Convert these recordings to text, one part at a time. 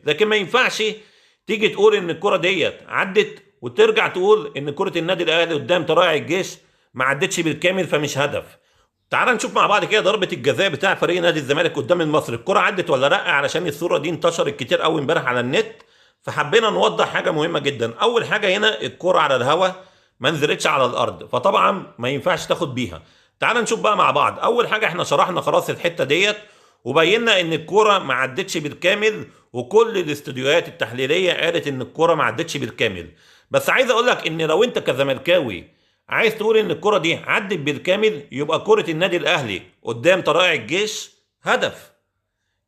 لكن ما ينفعش تيجي تقول ان الكره ديت عدت وترجع تقول ان كره النادي الاهلي قدام طلائع الجيش ما عدتش بالكامل فمش هدف. تعال نشوف مع بعض كده ضربه الجزاء بتاع فريق نادي الزمالك قدام المصري، الكره عدت ولا لا؟ علشان الصوره دي انتشرت كتير قوي امبارح على النت، فحبينا نوضح حاجه مهمه جدا. اول حاجه هنا الكره على الهوا ما نزلتش على الارض، فطبعا ما ينفعش تاخد بيها. تعال نشوف بقى مع بعض. اول حاجه احنا شرحنا خلاص الحته ديت وبينا ان الكره ما عدتش بالكامل، وكل الاستوديوهات التحليليه قالت ان الكره ما عدتش بالكامل. بس عايز اقول لك ان لو انت كزملكاوي عايز تقول ان الكره دي عدت بالكامل، يبقى كره النادي الاهلي قدام طلائع الجيش هدف.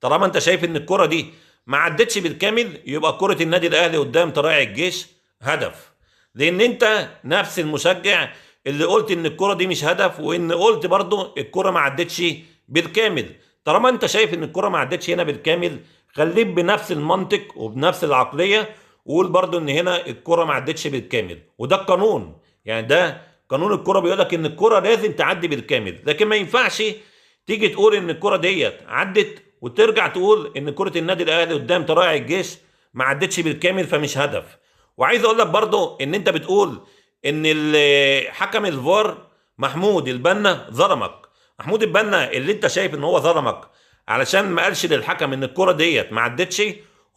طالما انت شايف ان الكره دي ما عدتش بالكامل، يبقى كره النادي الاهلي قدام طلائع الجيش هدف. لان انت نفس المشجع اللي قلت ان الكره دي مش هدف، وان قلت برضو الكره ما عدتش بالكامل. طالما انت شايف ان الكره ما عدتش هنا بالكامل، خليك بنفس المنطق وبنفس العقليه وقول برضو ان هنا الكره ما عدتش بالكامل. وده القانون، يعني ده قانون الكره بيقول لك ان الكره لازم تعدي بالكامل. لكن ما ينفعش تيجي تقول ان الكره ديت عدت وترجع تقول ان كره النادي الاهلي قدام طلائع الجيش ما عدتش بالكامل فمش هدف. وعايز اقول لك برضو ان انت بتقول ان حكم الفار محمود البنا ظلمك. محمود البنا اللي انت شايف ان هو ظلمك علشان ما قالش للحكم ان الكره ديت ما عدتش،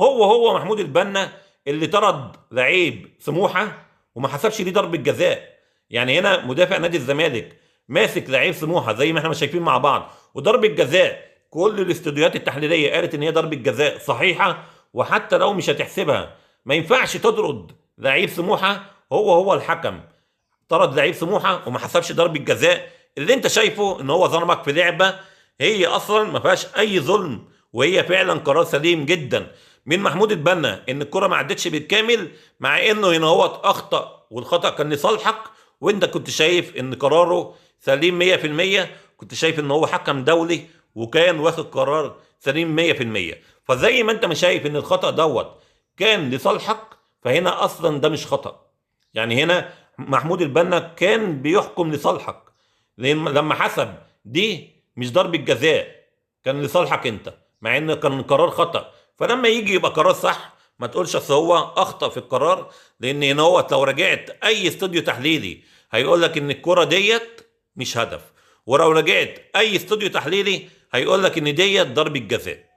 هو محمود البنا اللي طرد لعيب سموحه وما حسبش ليه ضربه جزاء. يعني هنا مدافع نادي الزمالك ماسك لعيب سموحه زي ما احنا شايفين مع بعض، وضربه جزاء كل الاستوديوهات التحليليه قالت ان هي ضربه جزاء صحيحه. وحتى لو مش هتحسبها، ما ينفعش تطرد لعيب سموحه. هو الحكم طرد لعيب سموحه وما حسبش ضربه جزاء. اللي انت شايفه ان هو ظلمك في لعبه هي اصلا ما فيهاش اي ظلم، وهي فعلا قرار سليم جدا من محمود البنا ان الكره ما عدتش بالكامل، مع انه هنا هو اخطا والخطا كان لصالحك. وانت كنت شايف ان قراره سليم 100%، كنت شايف ان هو حكم دولي وكان واخد قرار سليم 100%. فزي ما انت مش شايف ان الخطا دوت كان لصالحك، فهنا اصلا ده مش خطا. يعني هنا محمود البنا كان بيحكم لصالحك، لان لما حسب دي مش ضربة جزاء كان لصالحك انت، مع ان كان قرار خطأ. فلما يجي يبقى قرار صح ما تقولش اصل هو اخطأ في القرار، لان هنا هو لو رجعت اي استوديو تحليلي هيقول لك ان الكرة ديت مش هدف، ولو رجعت اي استوديو تحليلي هيقول لك ان ديت ضربة جزاء.